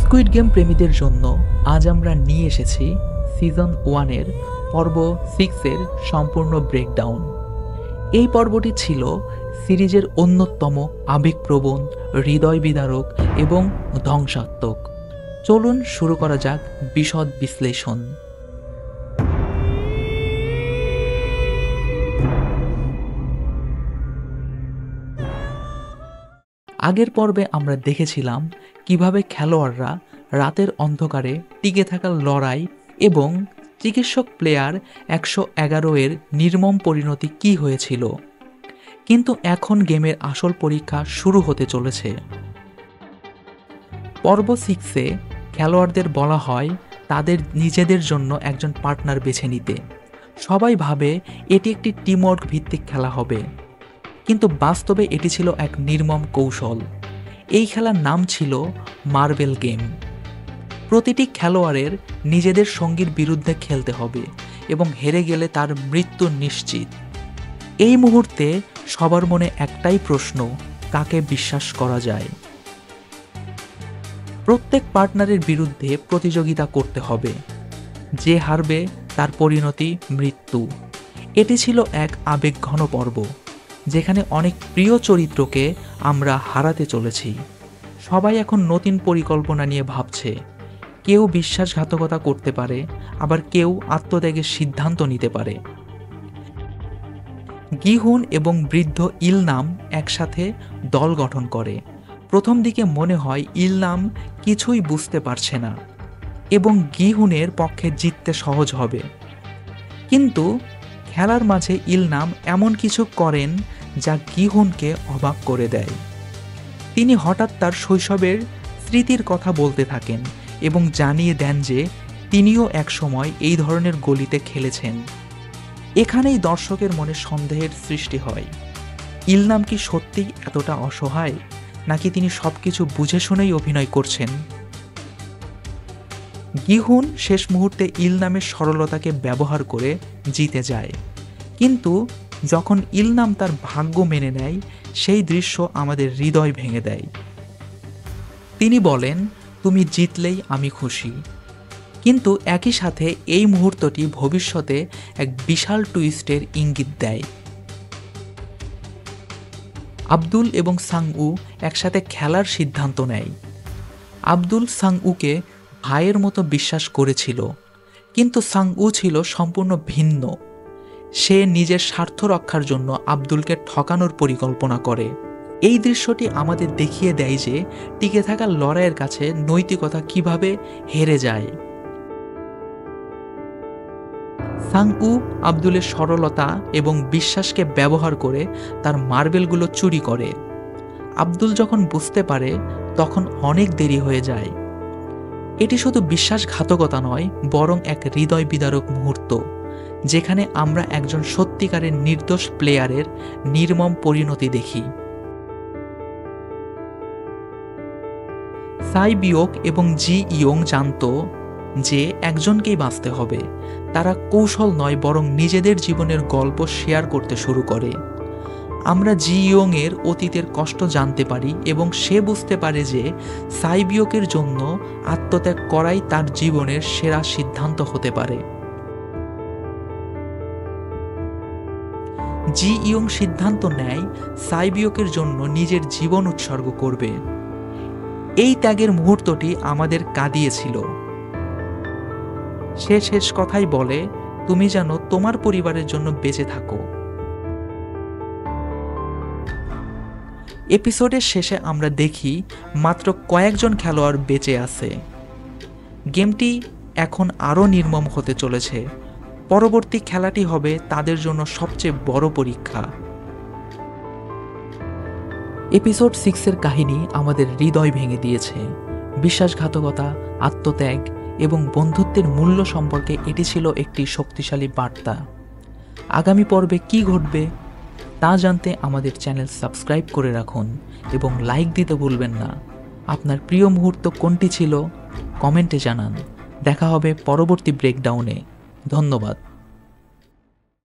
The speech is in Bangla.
স্কুইড গেম প্রেমীদের জন্য আজ আমরা নিয়ে এসেছি সিজন 1-এর পর্ব 6-এর সম্পূর্ণ ব্রেকডাউন। এই পর্বটি ছিল সিরিজের অন্যতম আবেগপ্রবণ, হৃদয় বিদারক এবং ধ্বংসাত্মক। চলুন শুরু করা যাক বিশদ বিশ্লেষণ। আগের পর্বে আমরা দেখেছিলাম কিভাবে খেলোয়াড়রা রাতের অন্ধকারে টিকে থাকার লড়াই এবং চিকিৎসক প্লেয়ার 111-এর নির্মম পরিণতি কী হয়েছিল। কিন্তু এখন গেমের আসল পরীক্ষা শুরু হতে চলেছে। পর্ব 6-এ খেলোয়াড়দের বলা হয় তাদের নিজেদের জন্য একজন পার্টনার বেছে নিতে। সবাই ভাবে এটি একটি টিমওয়ার্ক ভিত্তিক খেলা হবে, কিন্তু বাস্তবে এটি ছিল এক নির্মম কৌশল। এই খেলার নাম ছিল মার্বেল গেম। প্রতিটি খেলোয়াড়ের নিজেদের সঙ্গীর বিরুদ্ধে খেলতে হবে এবং হেরে গেলে তার মৃত্যু নিশ্চিত। এই মুহূর্তে সবার মনে একটাই প্রশ্ন, কাকে বিশ্বাস করা যায়? প্রত্যেক পার্টনারের বিরুদ্ধে প্রতিযোগিতা করতে হবে। যে হারবে তার পরিণতি মৃত্যু। এটি ছিল এক আবেগঘন পর্ব, যেখানে অনেক প্রিয় চরিত্রকে আমরা হারাতে চলেছি। সবাই এখন নতুন পরিকল্পনা নিয়ে ভাবছে। কেউ বিশ্বাসঘাতকতা করতে পারে, আবার কেউ আত্মত্যাগের সিদ্ধান্ত নিতে পারে। গিহুন এবং বৃদ্ধ ইলনাম একসাথে দল গঠন করে। প্রথম দিকে মনে হয় ইলনাম কিছুই বুঝতে পারছে না এবং গিহুনের পক্ষে জিততে সহজ হবে, কিন্তু খেলার মাঝে ইলনাম এমন কিছু করেন যা গিহুনকে অবাক করে দেয়। তিনি হঠাৎ তার শৈশবের স্মৃতির কথা বলতে থাকেন এবং জানিয়ে দেন যে তিনিও একসময় এই ধরনের গলিতে খেলেছেন। এখানেই দর্শকের মনে সন্দেহের সৃষ্টি হয়। ইলনাম কি সত্যিই এতটা অসহায়, নাকি তিনি সবকিছু বুঝে শুনেই অভিনয় করছেন? গিহুন শেষ মুহূর্তে ইলনামের সরলতাকে ব্যবহার করে জিতে যায়, কিন্তু যখন ইলনাম তার ভাগ্য মেনে নেয়, সেই দৃশ্য আমাদের হৃদয় ভেঙে দেয়। তিনি বলেন, তুমি জিতলেই আমি খুশি। কিন্তু একই সাথে এই মুহূর্তটি ভবিষ্যতে এক বিশাল টুইস্টের ইঙ্গিত দেয়। আব্দুল এবং সাংউ একসাথে খেলার সিদ্ধান্ত নেয়। আব্দুল সাংউকে ভাইয়ের মতো বিশ্বাস করেছিল, কিন্তু সাংউ ছিল সম্পূর্ণ ভিন্ন। সে নিজের স্বার্থ রক্ষার জন্য আব্দুলকে ঠকানোর পরিকল্পনা করে। এই দৃশ্যটি আমাদের দেখিয়ে দেয় যে টিকে থাকার লড়াইয়ের কাছে নৈতিকতা কিভাবে হেরে যায়। সাংউ আব্দুলের সরলতা এবং বিশ্বাসকে ব্যবহার করে তার মার্বেলগুলো চুরি করে। আব্দুল যখন বুঝতে পারে, তখন অনেক দেরি হয়ে যায়। এটি শুধু বিশ্বাসঘাতকতা নয়, বরং এক হৃদয় বিদারক মুহূর্ত, যেখানে আমরা একজন সত্যিকারের নির্দোষ প্লেয়ারের নির্মম পরিণতি দেখি। সাই বিওক এবং জি ইয়ং জানত যে একজনকেই বাঁচতে হবে। তারা কৌশল নয়, বরং নিজেদের জীবনের গল্প শেয়ার করতে শুরু করে। আমরা জি ইয়ং এর অতীতের কষ্ট জানতে পারি এবং সে বুঝতে পারে যে সাই বিওকের জন্য আত্মত্যাগ করাই তার জীবনের সেরা সিদ্ধান্ত হতে পারে। জি ইয়ং সিদ্ধান্ত নেয় সাই বিওকের জন্য নিজের জীবন উৎসর্গ করবে। এই ত্যাগের মুহূর্তটি আমাদের কাঁদিয়েছিল। সে শেষ কথাই বলে, তুমি যেন তোমার পরিবারের জন্য বেঁচে থাকো। এপিসোডের শেষে আমরা দেখি মাত্র কয়েকজন খেলোয়াড় বেঁচে আছে। গেমটি এখন আরও নির্মম হতে চলেছে। পরবর্তী খেলাটি হবে তাদের জন্য সবচেয়ে বড় পরীক্ষা। এপিসোড 6-এর কাহিনী আমাদের হৃদয় ভেঙে দিয়েছে। বিশ্বাসঘাতকতা, আত্মত্যাগ এবং বন্ধুত্বের মূল্য সম্পর্কে এটি ছিল একটি শক্তিশালী বার্তা। আগামী পর্বে কি ঘটবে তা জানতে আমাদের চ্যানেল সাবস্ক্রাইব করে রাখুন এবং লাইক দিতে ভুলবেন না। আপনার প্রিয় মুহূর্ত কোনটি ছিল কমেন্টে জানান। দেখা হবে পরবর্তী ব্রেকডাউনে। ধন্যবাদ।